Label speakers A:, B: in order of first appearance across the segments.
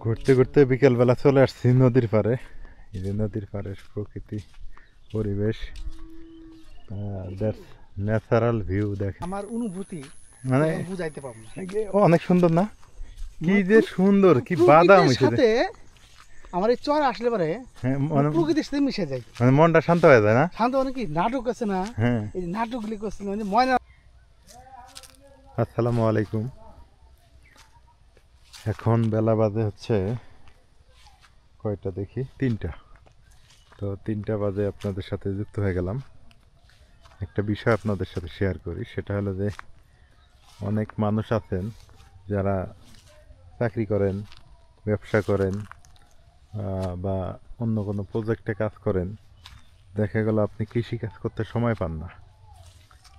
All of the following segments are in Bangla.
A: ঘুরতে ঘুরতে বিকেলবেলা চলে আসছি নদীর পাড়ে। এই যে নদীর পাড়ের প্রকৃতি পরিবেশ, দ্যাটস ন্যাচারাল ভিউ দেখেন।
B: আমার অনুভূতি
A: মানে
B: এটা আমি বুঝাইতে পারবো না।
A: অনেক সুন্দর না? কি যে সুন্দর, কি বাদাম
B: প্রকৃতির
A: হয়েছে।
B: সাথে আমার এই চর আসলে পরে
A: হ্যাঁ,
B: আমার প্রকৃতির সাথে মিশে যায়,
A: মানে মনটা শান্ত হয়ে যায় না?
B: শান্ত মানে কি নাটক আছে না,
A: হ্যাঁ।
B: এই নাটকগুলি করছিল মানে ময়না।
A: আসসালামু আলাইকুম। এখন বেলা বাজে হচ্ছে কয়টা দেখি, 3টা। তো 3টা বাজে আপনাদের সাথে যুক্ত হয়ে গেলাম। একটা বিষয় আপনাদের সাথে শেয়ার করি, সেটা হলো যে অনেক মানুষ আছেন যারা চাকরি করেন, ব্যবসা করেন, বা অন্য কোনো প্রজেক্টে কাজ করেন। দেখা গেল আপনি কৃষিকাজ করতে সময় পান না,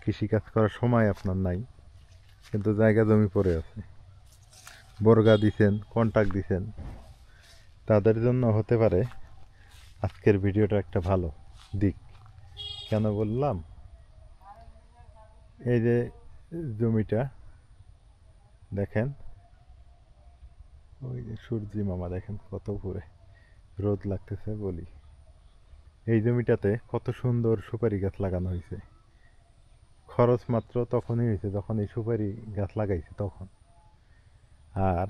A: কৃষিকাজ করার সময় আপনার নাই, কিন্তু জায়গা জমি পড়ে আছে, বর্গা দিছেন, কন্ট্রাক্ট দিছেন। তাদের জন্য হতে পারে আজকের ভিডিওটা একটা ভালো দিক। কেন বললাম? এই যে জমিটা দেখেন, ওই যে সূর্যি মামা দেখেন কত উপরে, রোদ লাগতেছে বলি। এই জমিটাতে কত সুন্দর সুপারি গাছ লাগানো হয়েছে। খরচ মাত্র তখনই হয়েছে যখন এই সুপারি গাছ লাগাইছে তখন। আর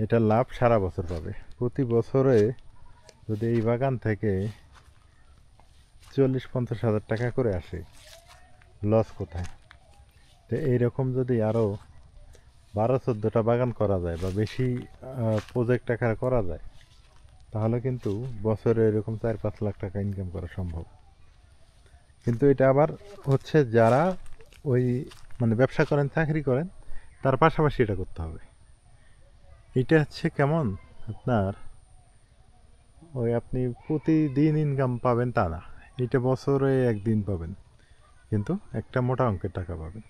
A: এটা লাভ সারা বছর পাবে। প্রতি বছরে যদি এই বাগান থেকে 40-50 হাজার টাকা করে আসে, লস কোথায়? তো এইরকম যদি আরও 12-14টা বাগান করা যায় বা বেশি প্রজেক্ট আকারে করা যায়, তাহলে কিন্তু বছরে এরকম 4-5 লাখ টাকা ইনকাম করা সম্ভব। কিন্তু এটা আবার হচ্ছে যারা ওই মানে ব্যবসা করেন, চাকরি করেন, তার পাশাপাশি এটা করতে হবে। এটা হচ্ছে কেমন, আপনার ওই আপনি প্রতিদিন ইনকাম পাবেন তা না, এটা বছরে একদিন পাবেন, কিন্তু একটা মোটা অঙ্কের টাকা পাবেন।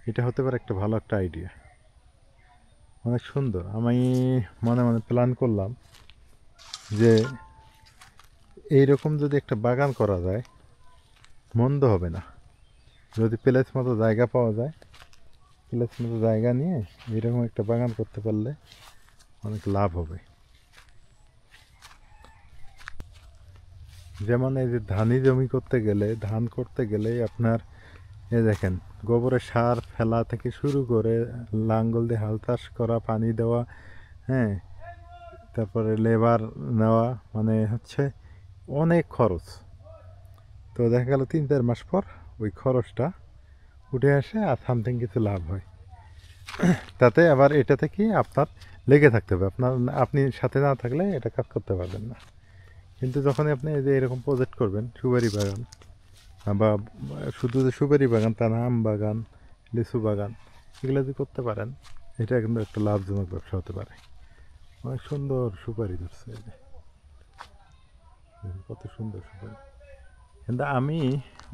A: এটা হতে পারে একটা ভালো একটা আইডিয়া, অনেক সুন্দর। আমি মনে মনে প্ল্যান করলাম যে এইরকম যদি একটা বাগান করা যায় মন্দ হবে না। যদি প্লেস মতো জায়গা পাওয়া যায়, প্লেস মতো জায়গা নিয়ে এরকম একটা বাগান করতে পারলে অনেক লাভ হবে। যেমন এই যে ধানি জমি করতে গেলে, ধান করতে গেলে আপনার এই দেখেন গোবরের সার ফেলা থেকে শুরু করে লাঙ্গল দিয়ে হাল চাষ করা, পানি দেওয়া, হ্যাঁ, তারপরে লেবার নেওয়া, মানে হচ্ছে অনেক খরচ। তো দেখা গেল 3-4 মাস পর ওই খরচটা উঠে আসে আর সামথিং কিছু লাভ হয়। তাতে আবার এটাতে কি আপনার লেগে থাকতে হবে, আপনি সাথে না থাকলে এটা কাজ করতে পারবেন না। কিন্তু যখনই আপনি এই যে এরকম প্রজেক্ট করবেন, সুপারি বাগান বা শুধু যে সুপারি বাগান তা না, আম বাগান, লিচু বাগান, এগুলো যদি করতে পারেন, এটা কিন্তু একটা লাভজনক ব্যবসা হতে পারে। অনেক সুন্দর সুপারি ধরছে, এই যে কত সুন্দর সুপারি। কিন্তু আমি,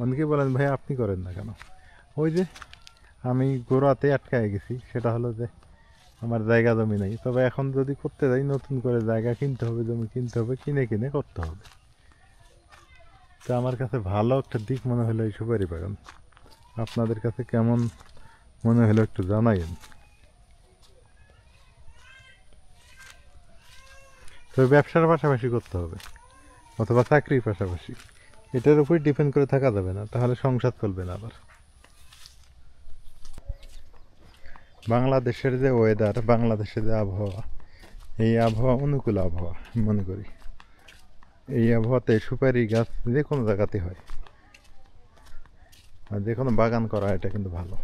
A: অনেকেই বলেন ভাই আপনি করেন না কেন? ওই যে আমি গোড়াতে আটকায় গেছি, সেটা হলো যে আমার জায়গা জমি নেই। তবে এখন যদি করতে যাই, নতুন করে জায়গা কিনতে হবে, জমি কিনতে হবে, কিনে কিনে করতে হবে। তো আমার কাছে ভালো একটা দিক মনে হলো এই সুপারি বাগান। আপনাদের কাছে কেমন মনে হলো একটু জানাইন। তবে ব্যবসার পাশাপাশি করতে হবে, অথবা চাকরির পাশাপাশি। এটার উপর ডিপেন্ড করে থাকা যাবে না, তাহলে সংসার চলবে না। আবার বাংলাদেশের যে ওয়েদার, বাংলাদেশের যে আবহাওয়া, এই আবহাওয়া অনুকূল আবহাওয়া আমি মনে করি। এই আবহাওয়াতে সুপারি গাছ যে কোনো জায়গাতে হয়, আর যে কোনো বাগান করা এটা কিন্তু ভালো।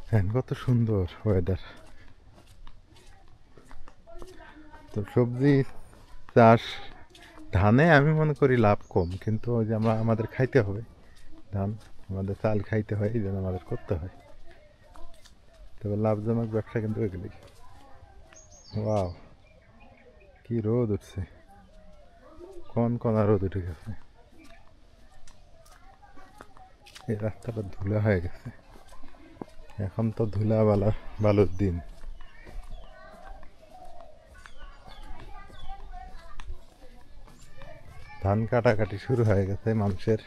A: হ্যাঁ, কত সুন্দর ওয়েদার। তো সবজি চাষ, ধানে আমি মনে করি লাভ কম, কিন্তু ওই যে আমাদের খাইতে হবে ধান, আমাদের চাল খাইতে হয়, এই জন্য আমাদের করতে হয়। তবে লাভজনক ব্যবসা কিন্তু এগুলি। ওয়াও, কি রোদ উঠছে, কনকনা রোদ উঠে গেছে। এই রাস্তাটা ধুলা হয়ে গেছে, এখন তো ধুলা বালুর দিন। ধান কাটাকাটি শুরু হয়ে গেছে মানুষের।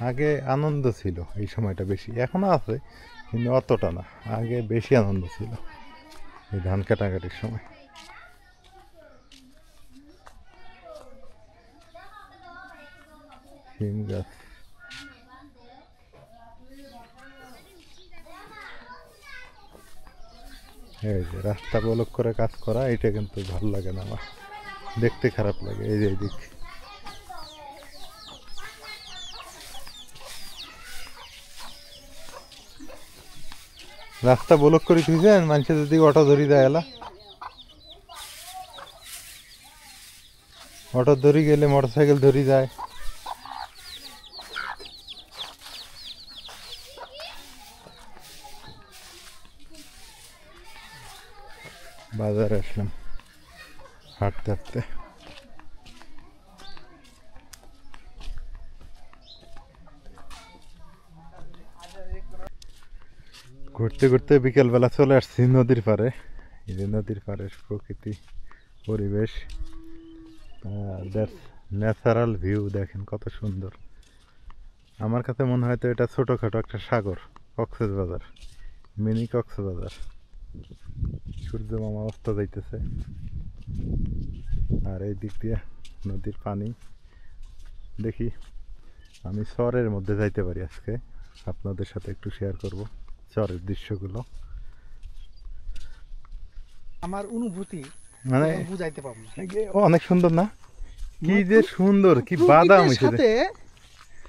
A: আগে আনন্দ ছিল এই সময়টা বেশি, এখনো আছে, কিন্তু অতটা না, আগে বেশি আনন্দ ছিল এই ধান কাটাকাটির সময়। শিম গাছ, এই যে রাস্তা ব্লক করে কাজ করা, এটা কিন্তু ভালো লাগে না আমার, দেখতে খারাপ লাগে। এই যে এইদিক রাস্তা ব্লক করে দিয়েছেন, মানুষের যদি অটো ধরি যায় এলা, অটো ধরি গেলে মোটরসাইকেল ধরি যায়। বাজারে আসলাম হাঁটতে হাঁটতে। ঘুরতে ঘুরতে বিকেলবেলা চলে আসছি নদীর পাড়ে। এই যে নদীর পাড়ের প্রকৃতি পরিবেশ, ন্যাচারাল ভিউ দেখেন কত সুন্দর। আমার কাছে মনে হয় তো এটা ছোটোখাটো একটা সাগর, কক্সবাজার, মিনি কক্সবাজার। সূর্য মামা অস্ত যাইতেছে, আর এই দিক দিয়ে নদীর পানি। দেখি আমি চরের মধ্যে যাইতে পারি আজকে, আপনাদের সাথে একটু শেয়ার করব চরের দৃশ্যগুলো।
B: আমার অনুভূতি
A: মানে
B: বুঝাইতে পারবো না।
A: অনেক সুন্দর না, কি যে সুন্দর, কি বাদাম
B: প্রকৃতির
A: হয়েছে।
B: সাথে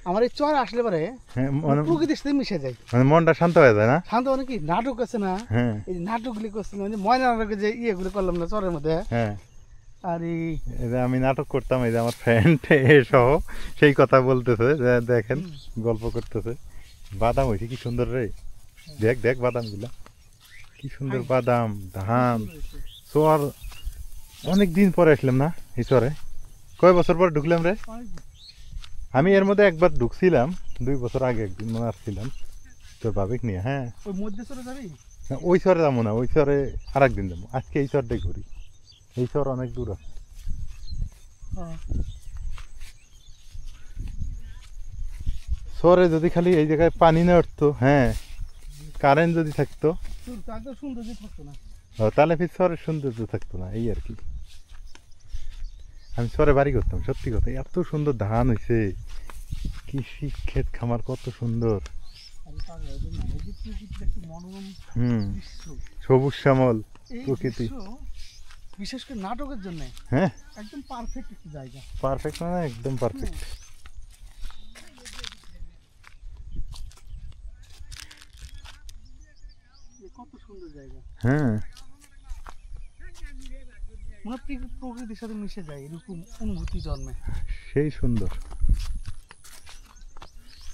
B: আমার এই চর আসলে পরে
A: হ্যাঁ, মানে
B: প্রকৃতির সাথে মিশে যায়,
A: মানে মনটা শান্ত হয়ে যায় না।
B: শান্ত মানে কি নাটক আছে না,
A: হ্যাঁ
B: এই যে নাটকগুলি করছিলাম, মানে ময়না নাটকের যে ইয়েগুলো করলাম না চরের মধ্যে।
A: হ্যাঁ,
B: আর
A: এই যে আমি নাটক করতাম, এই যে আমার ফ্রেন্ড সহ সেই কথা বলতেছে যে দেখেন গল্প করতেছে। বাদাম হয়েছে কি সুন্দর রে, দেখ দেখ বাদাম গুলা কি সুন্দর, বাদাম ধান। চর অনেক দিন পরে আসলাম না এই চরে, কয় বছর পর ঢুকলাম রে। আমি এর মধ্যে একবার ঢুকছিলাম 2 বছর আগে, একদিন মনে আসছিলাম তোর বাবিক নিয়ে। হ্যাঁ,
B: ওই মধ্যে চলে যাবি,
A: না, ওই চরে যাবো না, ওই চরে আর একদিন যাবো। আজকে এই চরটাই ঘুরি, এই চর অনেক দূর আছে। চরে যদি খালি এই জায়গায় পানি না উঠতো, হ্যাঁ, কারেন্ট যদি থাকতো,
B: একদম সৌন্দর্য থাকতো না।
A: তাহলে ফির চরের সৌন্দর্য থাকতো না, এই আর কি। আমি চরে বাড়ি করতাম, সত্যি কথা, এত সুন্দর ধান হয়েছে, কৃষি ক্ষেত খামার কত সুন্দর। হুম, সবুজ শ্যামল প্রকৃতি,
B: বিশেষ করে নাটকের জন্য
A: হ্যাঁ
B: একদম পারফেক্ট একটা জায়গা।
A: পারফেক্ট, মানে একদম পারফেক্ট।
B: কত সুন্দর জায়গা,
A: হ্যাঁ,
B: মনে প্রকৃতির সাথে মিশে যায়, এরকম অনুভূতি জন্মে।
A: সেই সুন্দর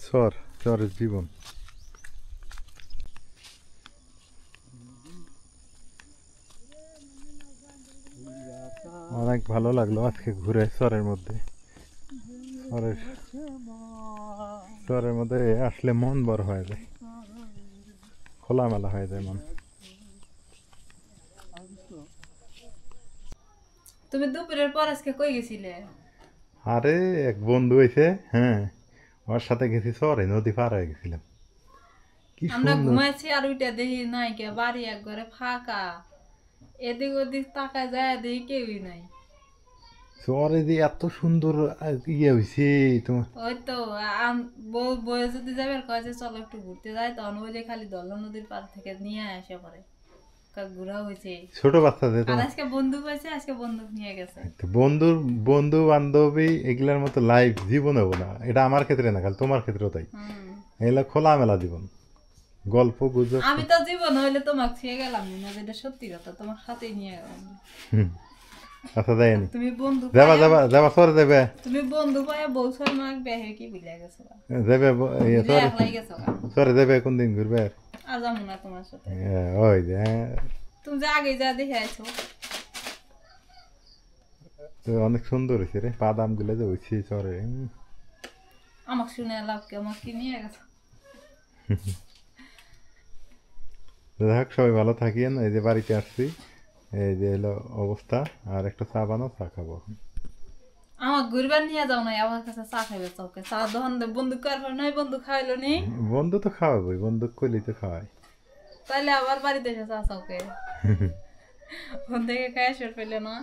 A: চর, চরের জীবন। অনেক ভালো লাগলো আজকে ঘুরে চরের মধ্যে। চরের মধ্যে আসলে মন বড় হয়ে যায়, খোলামেলা হয়ে যায় মন।
C: তুমি দুপুরের পর আজকে কই গেছিলে?
A: আরে এক বন্ধু হয়েছে, হ্যাঁ, ওর সাথে গেছি চরে, নদী পার হয়ে গেছিলাম। কি
C: আমরা
A: সুন্দর,
C: ঘুমাইছি আর ওইটা দেখি নাই কে, বাড়ি একবারে ফাঁকা, এদিক ওদিক তাকায় যায় দেখি কেউই নাই।
A: চরে যে এত সুন্দর ইয়ে হয়েছে তোমার।
C: ওই তো বয়ে যদি যাবে আর কয় যে চলো একটু ঘুরতে যাই, তখন ওই যে খালি দল নদীর পার থেকে নিয়ে আসে পরে ঘোরা হয়েছে।
A: ছোট বাচ্চাদের
C: আর
A: তোমার
C: আজকে বন্দুক হয়েছে, আজকে বন্দুক নিয়ে গেছে।
A: বন্ধু বান্ধবী এগুলার মতো লাইফ জীবন হবো না, এটা আমার ক্ষেত্রে না, খালি তোমার ক্ষেত্রেও তাই। এগুলা খোলামেলা জীবন, গল্প গুজব।
C: আমি তো জীবন হইলে তোমাকে ছুঁয়ে গেলাম না, যেটা সত্যি কথা, তোমার সাথেই নিয়ে গেলাম।
A: আচ্ছা যাইনি,
C: তুমি বন্ধু
A: যাবা যাবা যাবা চরে যাবে,
C: তুমি বন্ধু পায় বৌসর মাক বেহে কি বিলে গেছো,
A: যাবে চরে,
C: একলাই গেছো।
A: চরে যাবে কোন দিন ঘুরবে?
C: আর যাবো না তোমার সাথে,
A: ওই যে হ্যাঁ,
C: তুমি যে আগে যা দেখে আইছো।
A: তো অনেক সুন্দর হয়েছে রে, বাদাম গুলো যে হয়েছে চরে।
C: আমাকে শুনে লাভ কি, আমাকে কি নিয়ে গেছো।
A: যাক, সবাই ভালো থাকিয়েন। এই যে বাড়িতে আসছি, এই যে এলো অবস্থা, আর একটা চা বানাও, চা খাবো।
C: আমার ঘুরবার নিয়ে যাও না, আমার কাছে চা খাইবে, চৌকে চা দহন বন্ধু করবার নয়, বন্ধু খাইলো নি।
A: বন্ধু তো খাওয়াবোই, বন্ধু করলেই তো খাওয়াই।
C: তাহলে আবার বাড়িতে এসে চাচাকে ফোন থেকে খায় শেষ পেলে না